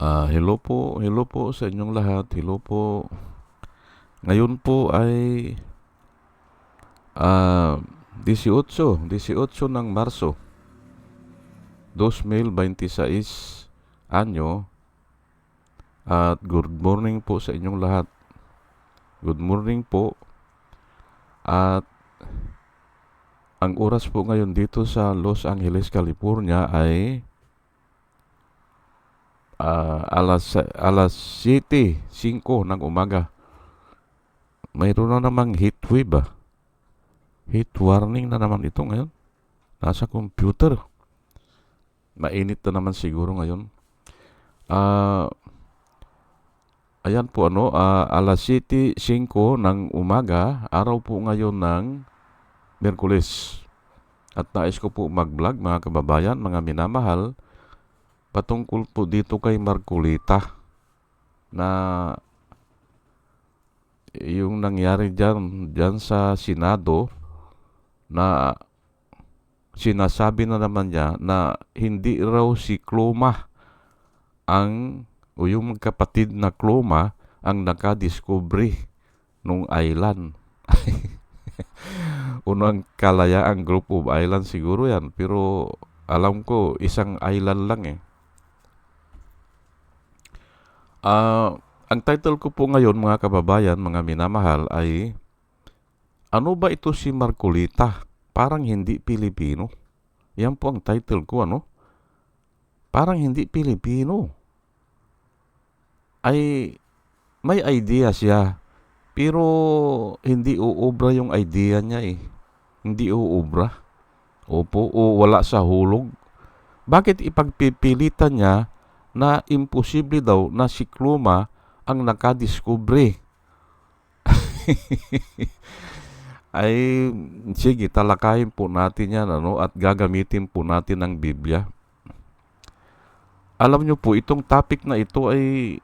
Hello po sa inyong lahat. Hello po. Ngayon po ay ah, 18 ng Marso 2026 anyo, at good morning po sa inyong lahat. Good morning po. At ang oras po ngayon dito sa Los Angeles, California ay alas 7:05 ng umaga. Mayroon na namang heat wave. Heat warning na naman ito ngayon. Nasa computer. Mainit na naman siguro ngayon. Ah, Ayan po alas 7:05 ng umaga, araw po ngayon ng Miyerkules. At nais ko po mag-vlog, mga kababayan, mga minamahal, patungkol po dito kay Marcolita na yung nangyari dyan sa Senado, na sinasabi na naman niya na hindi raw si Cloma o yung magkapatid na Cloma ang nakadiscovery nung island. Unang Kalayaang Group of Island siguro yan, pero alam ko isang island lang eh. Ang title ko po ngayon, mga kababayan, mga minamahal, ay ano ba ito si Marcolita? Parang hindi Pilipino. Yan po ang title ko, Parang hindi Pilipino. Ay may idea siya, pero hindi uubra yung idea niya eh. Hindi uubra. Opo, o wala sa hulog. Bakit ipagpipilitan niya na imposible daw na si Cloma ang nakadiscovery? Ay, sige, talakayin po natin yan, at gagamitin po natin ang Biblia. Alam nyo po, itong topic na ito ay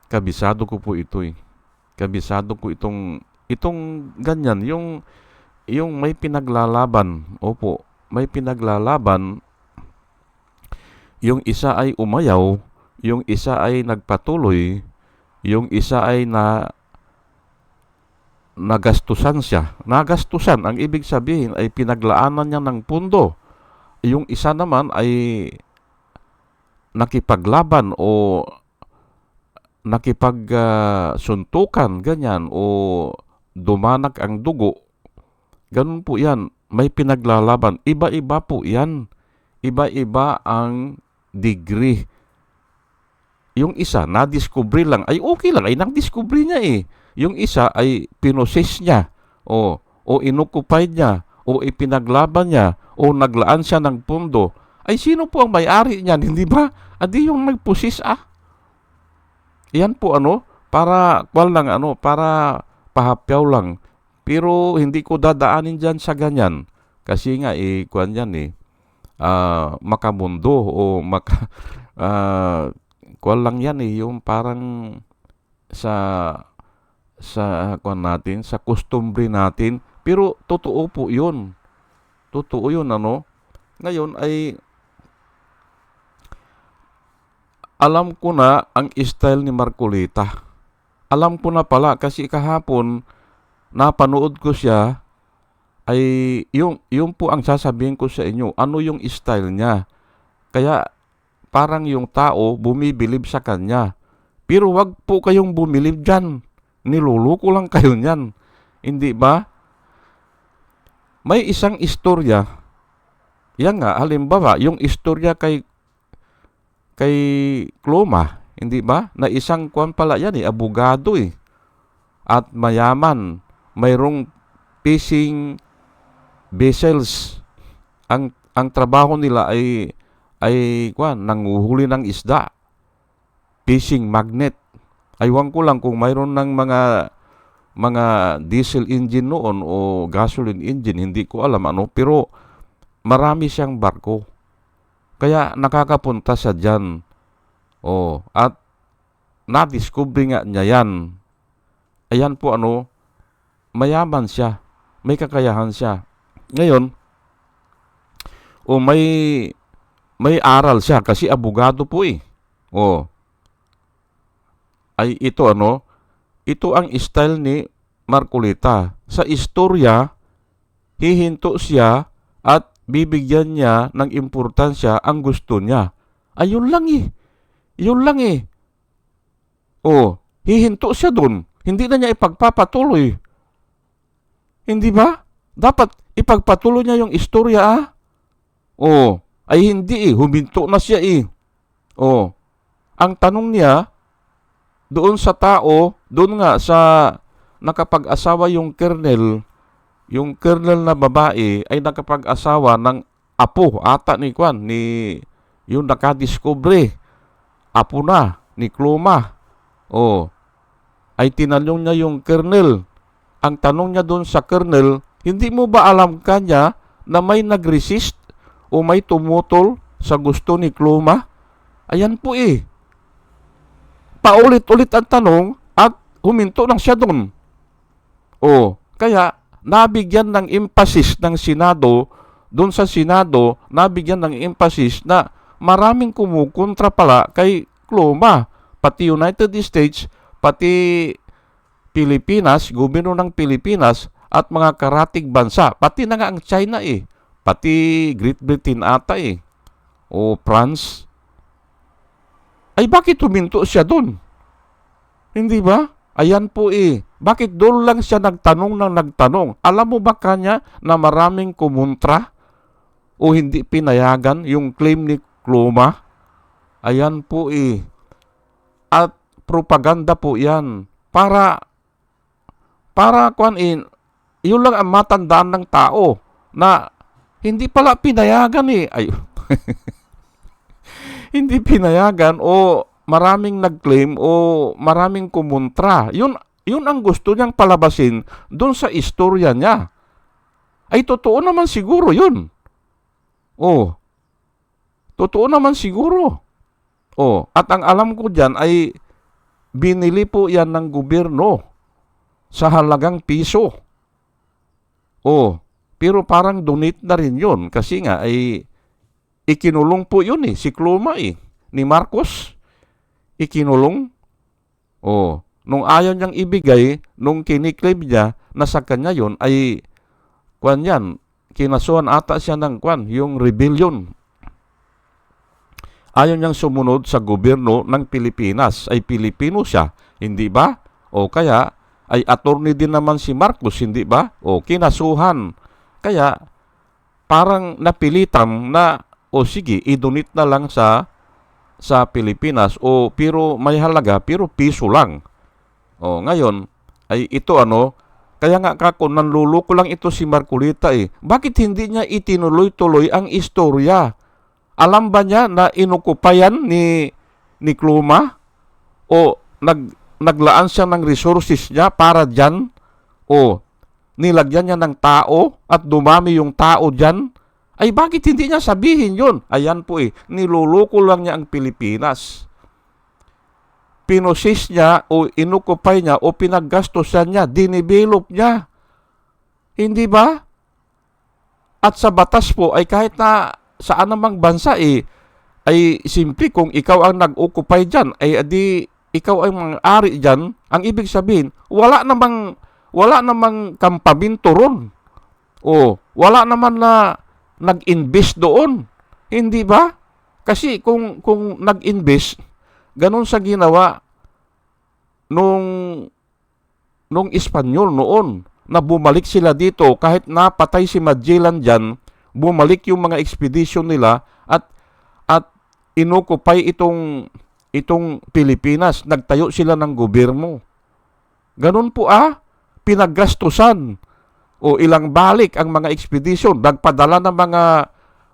kabisado ko po ito eh. Kabisado ko itong ganyan, yung may pinaglalaban. Opo, may pinaglalaban. Yung isa ay umayaw, yung isa ay nagpatuloy, yung isa ay nagastusan siya. Nagastusan, ang ibig sabihin ay pinaglaanan niya ng pundo. Yung isa naman ay nakipaglaban o nakipagsuntukan, ganyan, o dumanak ang dugo. Ganun po yan. May pinaglalaban. Iba-iba po yan. Iba-iba ang degree. Yung isa, na-discovery lang. Ay okay lang, ay na-discovery niya eh. Yung isa ay pinoses niya, o inoccupied niya, o ipinaglaban niya, o naglaan siya ng pundo. Ay sino po ang may-ari niyan, hindi ba? Adi yung nagpusis Yan po para para pahapyaw lang. Pero hindi ko dadaanin diyan sa ganyan. Kasi nga kuan yan makamundo o kuan lang yan yung parang sa kuan natin, sa customary natin. Pero totoo po 'yun. Totoo 'yun Ngayon ay alam ko na ang style ni Marcolita. Alam ko na pala kasi kahapon napanood ko siya, ay yung po ang sasabihin ko sa inyo, ano yung style niya. Kaya parang yung tao bumibilib sa kanya. Pero wag po kayong bumilib dyan. Niluluko lang kayo niyan. Hindi ba? May isang istorya. Yan nga, halimbawa, yung istorya kay Cloma, hindi ba? Na isang kuwan pala yan abogado at mayaman. Mayroong fishing vessels. Ang trabaho nila ay nanguhuli ng isda. Fishing magnet. Aywan ko lang kung mayroon ng mga diesel engine noon o gasoline engine, hindi ko alam pero marami siyang barko. Kaya nakakapunta siya dyan. At na-discover nga niya yan. Ayan po mayaman siya. May kakayahan siya. Ngayon, may aral siya kasi abogado po eh. Oh, ay ito ito ang style ni Marcolita. Sa istorya, hihinto siya at bibigyan niya ng importansya ang gusto niya. Ayun lang eh. Yun lang eh. Oh, hihinto siya dun. Hindi na niya ipagpapatuloy. Hindi ba? Dapat ipagpatuloy niya yung istorya Oh, ay hindi eh. Huminto na siya eh. Oh, ang tanong niya, doon sa tao, doon nga sa nakapag-asawa yung kernel na babae ay nakapag-asawa ng apo ata ni Kwan, ni yung nakadiscovery. Apo na ni Kluma. Oh, ay tinanong niya yung kernel. Ang tanong niya doon sa kernel, hindi mo ba alam kanya na may nag-resist o may tumutol sa gusto ni Kluma? Ayan po eh. Paulit-ulit ang tanong at huminto lang siya doon. Oh, kaya nabigyan ng emphasis ng Senado, doon sa Senado, nabigyan ng emphasis na maraming kumukontra pala kay Kluma. Pati United States, pati Pilipinas, gobyerno ng Pilipinas at mga karatig bansa. Pati na nga ang China eh. Pati Great Britain ata eh. O France. Ay bakit huminto siya doon? Hindi ba? Ayan po eh. Bakit doon lang siya nagtanong ng nagtanong? Alam mo ba kanya na maraming kumontra o hindi pinayagan yung claim ni Kluma? Ayan po eh. At propaganda po yan. Para yun lang ang matandaan ng tao na hindi pala pinayagan eh. Ay, hindi pinayagan o maraming nag-claim o maraming kumontra. Yun ang gusto niyang palabasin doon sa istorya niya. Ay totoo naman siguro yun. Oh, totoo naman siguro. Oh, at ang alam ko dyan ay binili po yan ng gobyerno sa halagang piso. Oh, pero parang donate na rin yun kasi nga ay ikinulong po yun eh, si Kluma eh, ni Marcos. Ikinulong. Oh, nung ayaw niyang ibigay, nung kiniklaim niya na sa kanya yun ay kinasuhan ata siya ng yung rebellion. Ayaw niyang sumunod sa gobyerno ng Pilipinas. Ay Pilipino siya, hindi ba? O kaya ay attorney din naman si Marcos, hindi ba? O kinasuhan. Kaya parang napilitan na sige, idonate na lang sa Pilipinas pero may halaga pero piso lang. O ngayon ay ito kaya nga kako nanluluko lang ito si Marcolita eh. Bakit hindi niya itinuloy-tuloy ang istorya? Alam ba niya na inukupayan ni Kluma? O naglaan siya ng resources niya para dyan? O nilagyan niya ng tao at dumami yung tao dyan? Ay bakit hindi niya sabihin yun? Ayan po eh, niluluko lang niya ang Pilipinas. Pinosis niya o inukupay niya o pinaggastosan niya, dinivelop niya. Hindi ba? At sa batas po ay kahit na saan namang bansa ay simple kung ikaw ang nag-occupy dyan, ay adi ikaw ang mang-ari dyan, ang ibig sabihin, wala namang kampamento ron. O, wala naman na nag-invest doon. Hindi ba? Kasi kung nag-invest, ganun sa ginawa nung Espanyol noon, na bumalik sila dito kahit napatay si Magellan dyan, bumalik yung mga expedition nila at inokupay itong Pilipinas. Nagtayo sila ng gobyerno. Ganun po pinaggastusan o ilang balik ang mga expedition. Nagpadala ng mga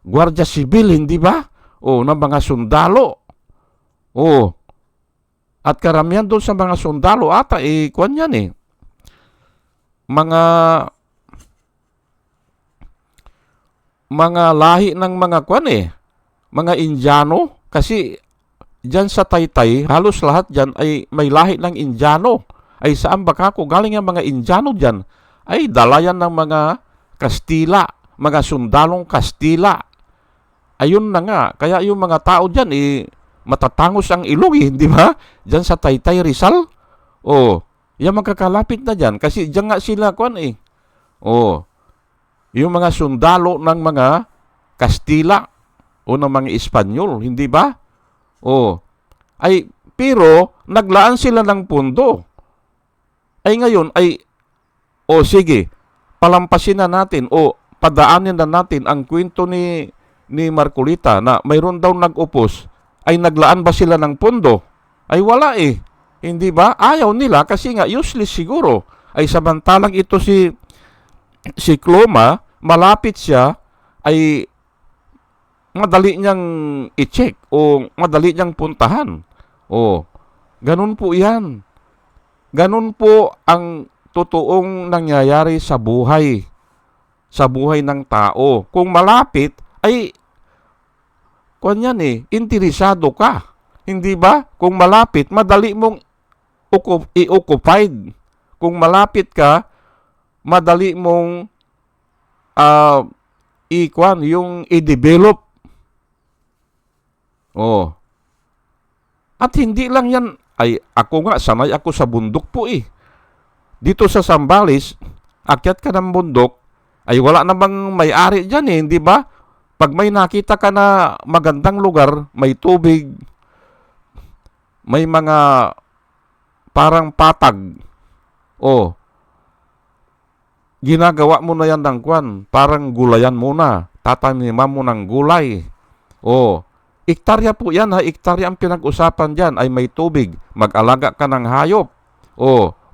Guardia Civil, hindi ba? O ng mga sundalo. O at karamihan doon sa mga sundalo ata mga lahi ng mga mga Indiano, kasi dyan sa Taytay, halos lahat dyan ay may lahi ng Indiano. Ay saan ba kako galing ang mga Indiano dyan? Ay dalayan ng mga Kastila, mga sundalong Kastila. Ayun na nga, kaya yung mga tao dyan, matatangos ang ilong, di ba? Dyan sa Taytay Rizal. Oh, yung magkakalapit na dyan, kasi dyan nga sila, Oh, yung mga sundalo ng mga Kastila o ng mga Espanyol, hindi ba? Oh, pero naglaan sila ng pondo. Ngayon, sige, palampasin na natin o padaanin na natin ang kwento ni Marcolita na mayroon daw nag-upos. Naglaan ba sila ng pondo? Wala eh. Hindi ba? Ayaw nila kasi nga useless siguro. Samantalang ito si Cloma, malapit siya, madali niyang i-check o madali niyang puntahan. Ganun po yan. Ganun po ang totoong nangyayari sa buhay ng tao. Kung malapit, interesado ka. Hindi ba? Kung malapit, madali mong i-occupied. Kung malapit ka, madali mong yung i-develop. At hindi lang yan, ako nga, sanay ako sa bundok po Dito sa Zambales, akyat ka ng bundok, wala namang may-ari dyan hindi ba? Pag may nakita ka na magandang lugar, may tubig, may mga parang patag, ginagawa mo na yan ng parang gulayan muna, tataniman mo ng gulay. Ektarya po yan ektarya ang pinag-usapan dyan, may tubig, mag-alaga ka ng hayop.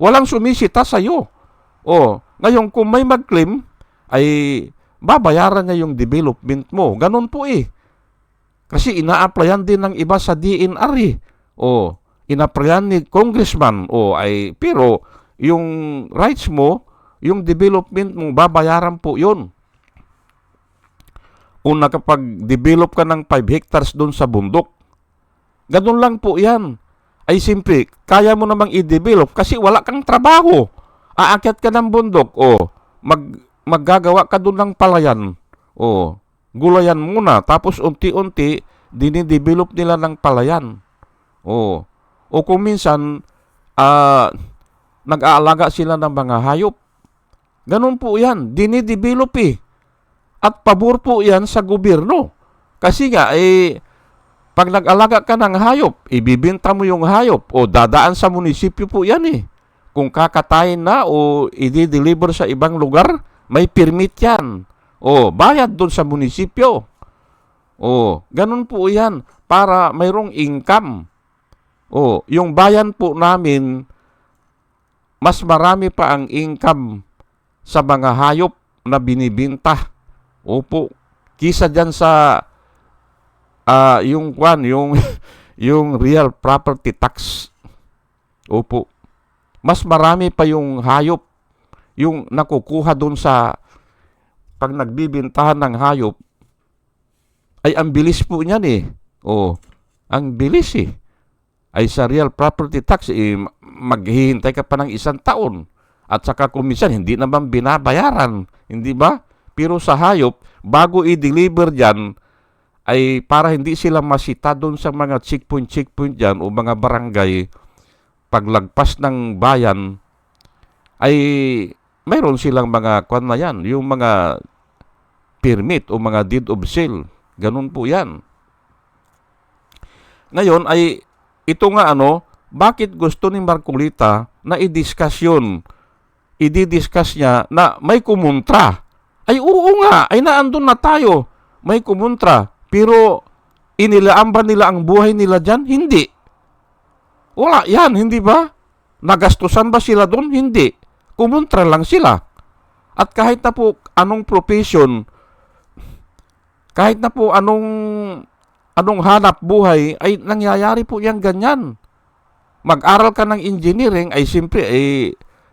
Walang sumisita sa'yo. Ngayon kung may mag-claim, babayaran niya yung development mo. Ganun po Kasi ina-applyan din ng iba sa DNR ina-applyan ni congressman pero yung rights mo, yung development mo, babayaran po yun. Kung nakapag-develop ka ng 5 hectares doon sa bundok, ganun lang po yan. Simple, kaya mo namang i-develop kasi wala kang trabaho. Aakyat ka ng bundok, maggagawa ka doon ng palayan. Gulayan muna, tapos unti-unti, dinidevelop nila ng palayan. O kung minsan, nag-aalaga sila ng mga hayop. Ganun po yan, dinidevelop At pabor po yan sa gobyerno. Kasi nga, pag nag-alaga ka ng hayop, ibibenta mo yung hayop o dadaan sa munisipyo po yan Kung kakatayin na o i-deliver sa ibang lugar, may permit yan. Bayad doon sa munisipyo. Ganun po yan para mayroong income. Yung bayan po namin, mas marami pa ang income sa mga hayop na binibinta. Opo, kisa dyan sa yung yung real property tax. Opo. Mas marami pa yung hayop yung nakukuha doon sa pag nagbibintahan ng hayop. Ang bilis po niyan ang bilis sa real property tax maghihintay ka pa ng 1 taon. At saka kung minsan hindi naman binabayaran, hindi ba? Pero sa hayop, bago i-deliver dyan, para hindi sila masita doon sa mga checkpoint dyan o mga barangay, paglagpas ng bayan, mayroon silang mga yung mga permit o mga deed of sale. Ganun po yan. Ngayon, ito nga bakit gusto ni Marcolita na i-discuss niya na may kumontra. Oo nga, naandun na tayo. May kumontra. Pero, inilaan ba nila ang buhay nila dyan? Hindi. Wala yan, hindi ba? Nagastusan ba sila doon? Hindi. Kumontra lang sila. At kahit na po anong profession, kahit na po anong hanap buhay, nangyayari po yan ganyan. Mag-aral ka ng engineering, siyempre,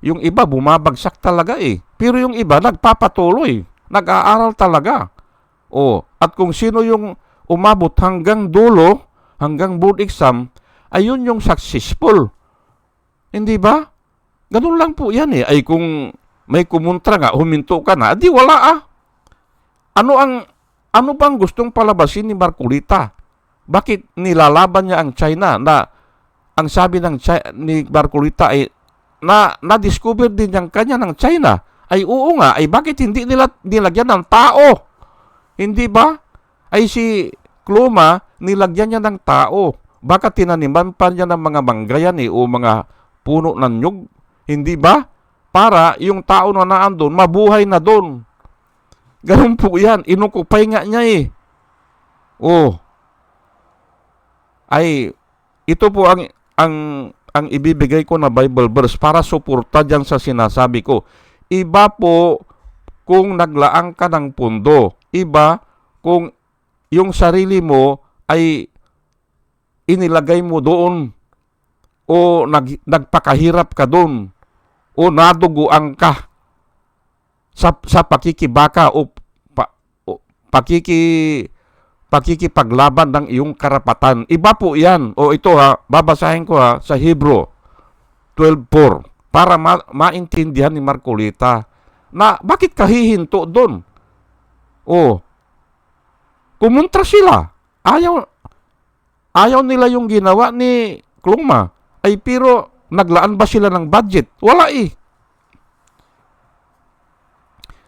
yung iba bumabagsak talaga Pero yung iba nagpapatuloy, nag-aaral talaga. At kung sino yung umabot hanggang dulo, hanggang board exam, ayun yung successful. Hindi ba? Ganun lang po yan kung may kumontra nga, huminto ka na, di wala Ano ang Ano bang gustong palabasin ni Marcolita? Bakit nilalaban niya ang China na ang sabi ni Marcolita ay na-discover din yung kanya ng China? Ay oo nga, ay bakit hindi nila nilagyan ng tao? Hindi ba? Ay si Kluma, nilagyan niya ng tao. Baka tinaniman pa niya ng mga manggayan o mga puno ng nyug. Hindi ba? Para yung tao na naandun, mabuhay na doon. Ganun po yan. Inukupay nga niya eh. Oh. Ay, ito po ang ibibigay ko na Bible verse para suporta dyan sa sinasabi ko. Iba po kung naglaang ka ng pundo. Iba kung yung sarili mo ay inilagay mo doon o nagpakahirap ka doon o naduguan ka sa pakikibaka o pakikipaglaban ng iyong karapatan. Iba po yan. O ito babasahin ko sa Hebrew 12:4 para maintindihan ni Marcolita na bakit kahihinto doon. O, kumontra sila. Ayaw nila yung ginawa ni Kluma. Ay pero naglaan ba sila ng budget? Wala eh.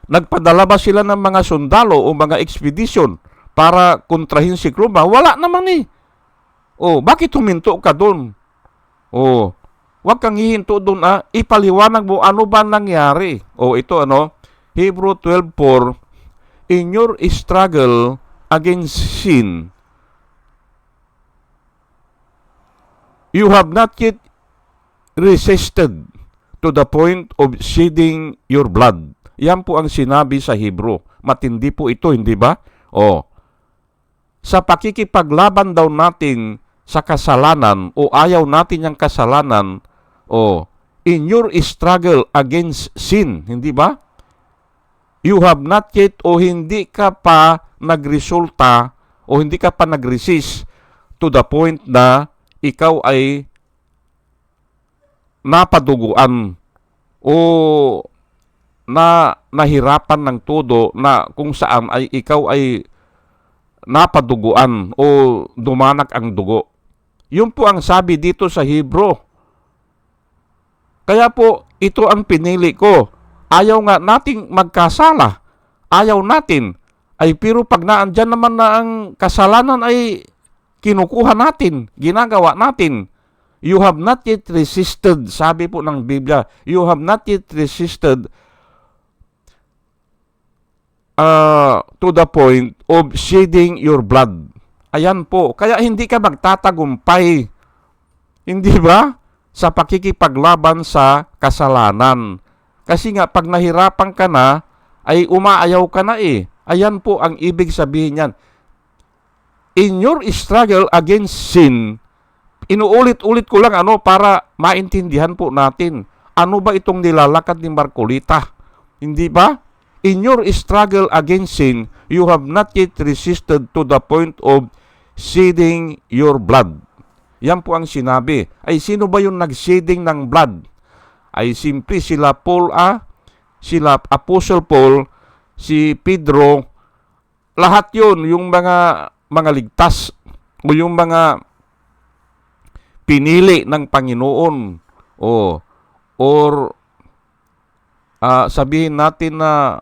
Nagpadala ba sila ng mga sundalo o mga expedition para kontrahin si Kluma? Wala naman eh. Oh, bakit huminto ka doon? Oh, wag kang hihinto doon ipaliwanag mo ano ba nangyari. Oh, ito Hebrew 12:4, in your struggle against sin, you have not yet resisted to the point of shedding your blood. Yan po ang sinabi sa Hebrew. Matindi po ito, hindi ba? Sa pakikipaglaban daw natin sa kasalanan o ayaw natin yung kasalanan, in your struggle against sin, hindi ba? You have not yet o hindi ka pa nagresulta o hindi ka pa nagresist to the point na ikaw ay napaduguan o nahirapan ng todo na kung saan ay ikaw ay napaduguan o dumanak ang dugo. Yun po ang sabi dito sa Hebrew. Kaya po, ito ang pinili ko. Ayaw nga nating magkasala. Ayaw natin. Ay pero pag naandyan naman na ang kasalanan ay kinukuha natin, ginagawa natin. You have not yet resisted, sabi po ng Biblia, you have not yet resisted to the point of shedding your blood. Ayan po. Kaya hindi ka magtatagumpay. Hindi ba? Sa pakikipaglaban sa kasalanan. Kasi nga, pag nahirapan ka na, ay umaayaw ka na eh. Ayan po ang ibig sabihin yan. In your struggle against sin, inuulit-ulit ko lang para maintindihan po natin. Ano ba itong nilalakad ni Marcolita? Hindi ba? In your struggle against sin, you have not yet resisted to the point of shedding your blood. Yan po ang sinabi. Ay sino ba yung nag-shedding ng blood? Ay simple sila Paul sila Apostle Paul, si Pedro, lahat yun, yung mga ligtas o yung mga pinili ng Panginoon or sabihin natin na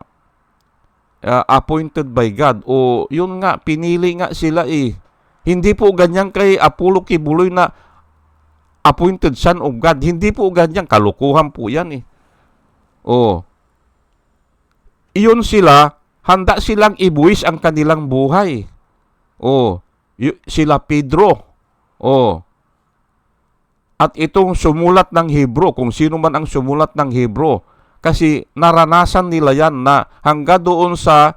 appointed by God o yun nga, pinili nga sila eh. Hindi po ganyan kay Apollo Kibuloy na appointed son of God. Hindi po ganyan, kalukuhan po yan eh. Iyon sila, handa silang ibuwis ang kanilang buhay. Sila Pedro. At itong sumulat ng Hebrew, kung sino man ang sumulat ng Hebrew, kasi naranasan nila yan na hanggang doon sa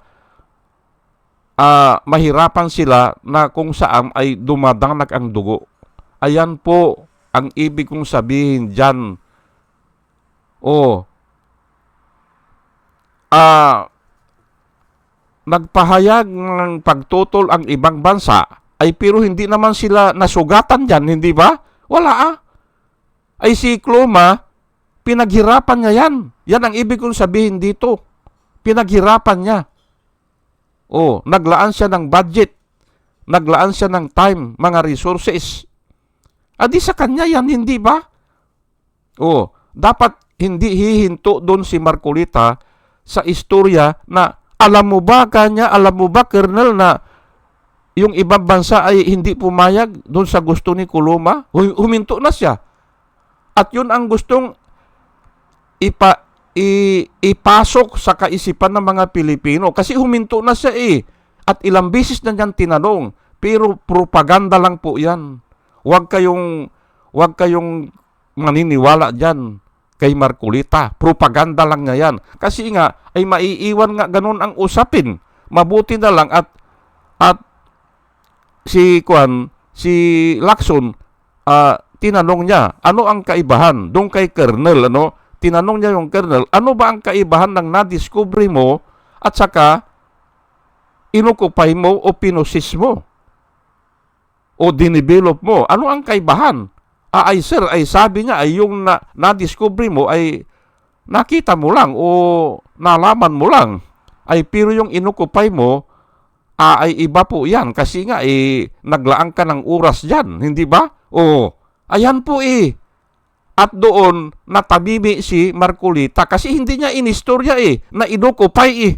mahirapan sila na kung saan ay dumadangnak ang dugo. Ayan po ang ibig kong sabihin dyan. Nagpahayag ng pagtutol ang ibang bansa, ay pero hindi naman sila nasugatan dyan, hindi ba? Wala Ay si Kluma, pinaghirapan niya yan. Yan ang ibig kong sabihin dito. Pinaghirapan niya. Naglaan siya ng budget. Naglaan siya ng time, mga resources. Adi sa kanya yan, hindi ba? Dapat hindi hihinto doon si Marcolita sa istorya na alam mo ba, Colonel, na yung ibang bansa ay hindi pumayag doon sa gusto ni Coloma? Huminto na siya. At yun ang gustong ipasok sa kaisipan ng mga Pilipino. Kasi huminto na siya At ilang beses na niyan tinanong. Pero propaganda lang po yan. Huwag kayong maniniwala dyan kay Marcolita. Propaganda lang niya yan. Kasi nga, ay maiiwan nga ganun ang usapin. Mabuti na lang at si Lacson, tinanong niya, ano ang kaibahan? Doon kay Colonel, tinanong niya yung Colonel, ano ba ang kaibahan ng na-discovery mo at saka inokupay mo o pinosis mo? O dinivelop mo? Ano ang kaibahan? Sir, sabi niya ay yung na-discovery mo ay nakita mo lang o nalaman mo lang. Pero yung inokupay mo, ay iba po yan. Kasi nga, naglaan ka ng oras dyan. Hindi ba? Ayan po At doon, natabimi si Marcolita kasi hindi niya inistorya na inokupay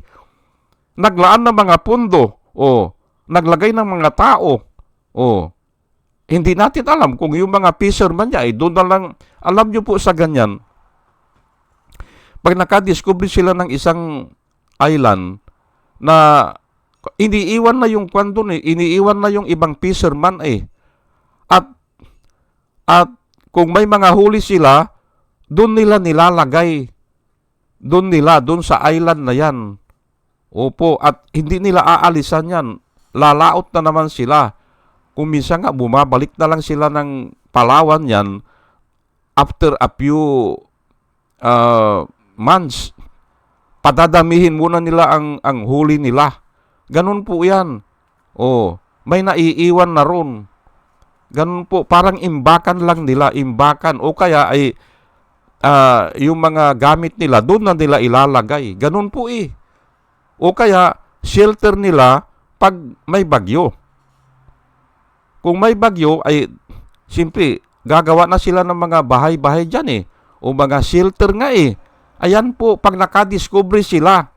Naglaan ng mga pundo. Naglagay ng mga tao. Hindi natin alam kung yung mga fisherman niya doon na lang. Alam niyo po sa ganyan, pag nakadiscover sila ng isang island na iniiwan na yung iniiwan na yung ibang fisherman At kung may mga huli sila, doon nila nilalagay. Doon sa island na yan. Opo, at hindi nila aalisan yan. Lalaot na naman sila. Kung minsan nga, bumabalik na lang sila ng Palawan yan after a few months. Padadamihin muna nila ang huli nila. Ganun po yan. May naiiwan na ron. Ganun po, parang imbakan lang nila, imbakan. O kaya ay yung mga gamit nila, doon na nila ilalagay. Ganun po O kaya, shelter nila pag may bagyo. Kung may bagyo, ay simple, gagawa na sila ng mga bahay-bahay dyan O mga shelter nga Ayan po, pag nakadiscover sila.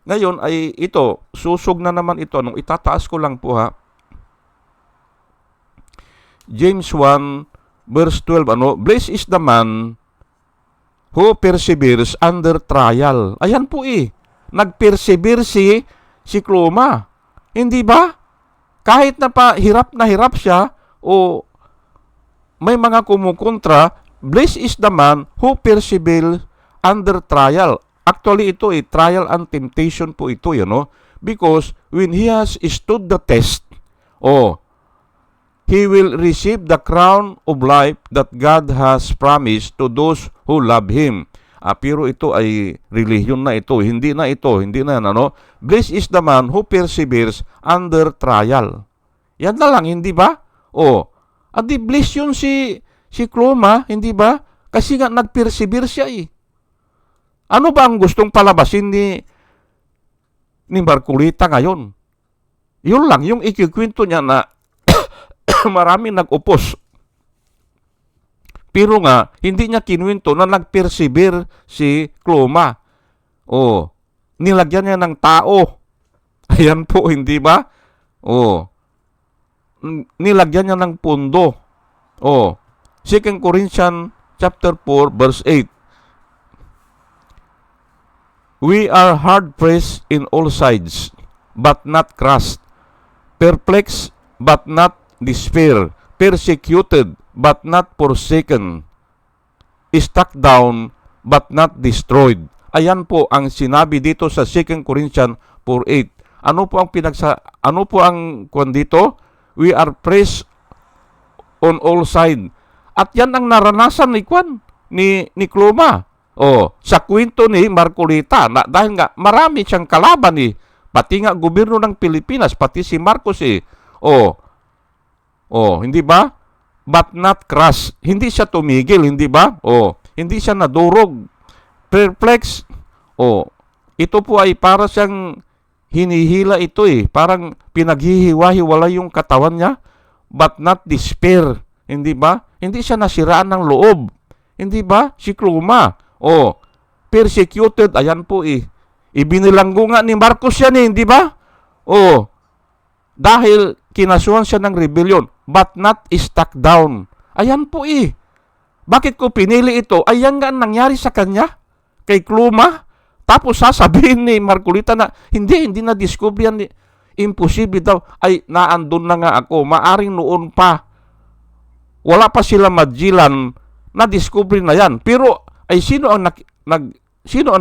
Ngayon ay ito, susog na naman ito. Nung itataas ko lang po James 1 verse 12, blessed is the man who perseveres under trial. Ayan po nagpersevere si Cloma. Hindi ba? Kahit na hirap siya o may mga kumukontra, blessed is the man who perseveres under trial. Actually, ito trial and temptation po ito, because when he has stood the test, he will receive the crown of life that God has promised to those who love Him. Pero ito ay religion na ito. Hindi na yan, Blessed is the man who perseveres under trial. Yan na lang, hindi ba? At di bless yun si Cloma, hindi ba? Kasi nga nag-persevere siya Ano ba ang gustong palabasin ni Marcolita ngayon? Yun lang, yung ikikwento niya na maraming nag-upos. Pero nga, hindi niya kinwento na nag-persevere si Cloma. Nilagyan niya ng tao. Ayan po, hindi ba? Nilagyan niya ng pundo. 2 Corinthians chapter 4 verse 8. We are hard pressed in all sides, but not crushed. Perplexed, but not despair. Persecuted, but not forsaken. Struck down, but not destroyed. Ayan po ang sinabi dito sa 2 Corinthians 4:8. Ano po ang kwan dito? We are pressed on all sides. At yan ang naranasan ni Cloma. Sa kwento ni Marcolita, dahil nga marami siyang kalaban pati nga gobyerno ng Pilipinas, pati si Marcos hindi ba? But not crushed. Hindi siya tumigil, hindi ba? Hindi siya nadurog. Perplexed. Ito po ay para siyang hinihila ito eh. Parang pinaghihiwa-hiwala yung katawan niya, but not despair. Hindi ba? Hindi siya nasiraan ng loob. Hindi ba? Si Kluma. Oh, persecuted. Ayan po eh. Ibinilanggo nga ni Marcos yan eh. Hindi ba? Oh, dahil kinasuhan siya ng rebellion, but not stuck down. Ayan po eh. Bakit ko pinili ito? Ayan nga ang nangyari sa kanya, kay Kluma. Tapos sasabihin ni Marcolita na, hindi na-discover yan. Imposible daw. Ay, naandun na nga ako. Maaring noon pa. Wala pa sila Magellan, na-discover na yan. Pero, ay sino ang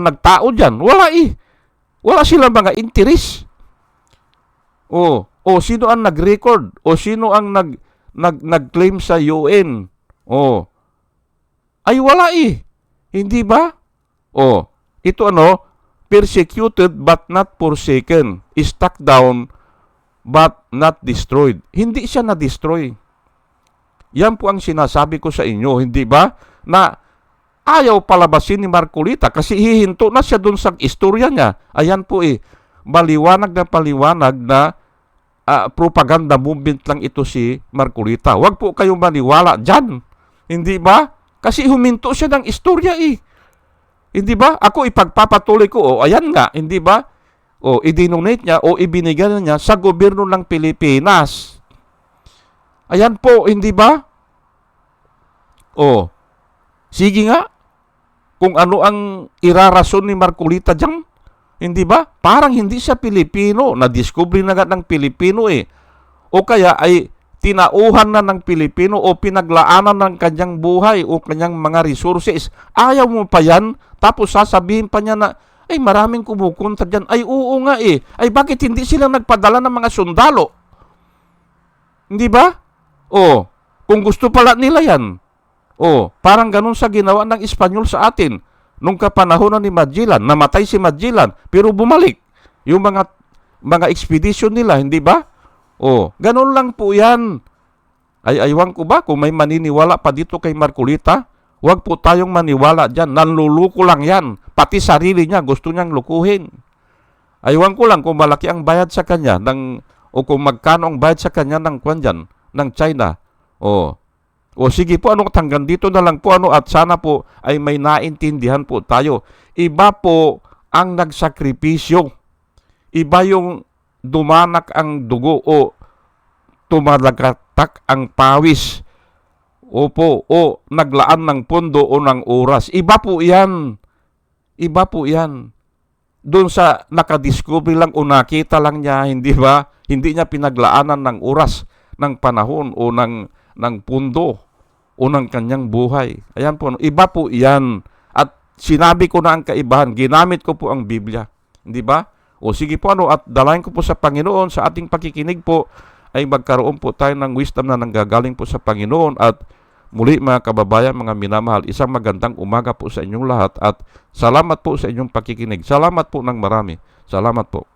nagtao dyan? Wala eh. Wala sila mga interes. O sino ang nag-record? O sino ang nag-claim sa UN? Ay wala eh. Hindi ba? Ito persecuted but not forsaken. Stuck down but not destroyed. Hindi siya na-destroy. Yan po ang sinasabi ko sa inyo, hindi ba? Na ayaw palabasin ni Marcolita kasi hihinto na siya dun sa istorya niya. Ayan po eh. Paliwanag na propaganda movement lang ito si Marcolita. Huwag po kayong maniwala dyan. Hindi ba? Kasi huminto siya ng istorya eh. Hindi ba? Ako ipagpapatuloy ko. Ayan nga. Hindi ba? I-donate niya o ibinigyan niya sa gobyerno ng Pilipinas. Ayan po. Hindi ba? Sige nga. Kung ano ang irarason ni Marcolita dyan. Hindi ba? Parang hindi siya Pilipino. Na-discover na nga ng Pilipino eh. O kaya ay tinauhan na ng Pilipino o pinaglaanan ng kanyang buhay o kanyang mga resources. Ayaw mo pa yan? Tapos sasabihin pa niya na, ay maraming kumukontra dyan. Ay oo nga eh. Ay bakit hindi sila nagpadala ng mga sundalo? Hindi ba? Kung gusto pala nila yan. Parang ganun sa ginawa ng Espanyol sa atin. Nung kapanahon ni Magellan, namatay si Magellan, pero bumalik. Yung mga expedition nila, hindi ba? Ganun lang po yan. Ay, aywan ko ba kung may maniniwala pa dito kay Marcolita? Huwag po tayong maniwala dyan. Nanluluko lang yan. Pati sarili niya, gusto niyang lukuhin. Aywan ko lang kung malaki ang bayad sa kanya, o kung magkano ang bayad sa kanya ng kwan ng China. Sige po, hanggang dito na lang po, at sana po ay may naintindihan po tayo. Iba po ang nagsakripisyo. Iba yung dumanak ang dugo o tumalagatak ang pawis. Naglaan ng pondo o ng oras. Iba po yan. Iba po yan. Doon sa nakadiscover lang o nakita lang niya, hindi ba? Hindi niya pinaglaanan ng oras, ng panahon o ng pondo o ng kanyang buhay. Ayan po. Iba po yan. At sinabi ko na ang kaibahan. Ginamit ko po ang Biblia. Hindi ba? Sige po at dalayan ko po sa Panginoon sa ating pakikinig po ay magkaroon po tayo ng wisdom na nanggagaling po sa Panginoon. At muli mga kababayan, mga minamahal, isang magandang umaga po sa inyong lahat at salamat po sa inyong pakikinig. Salamat po ng marami. Salamat po.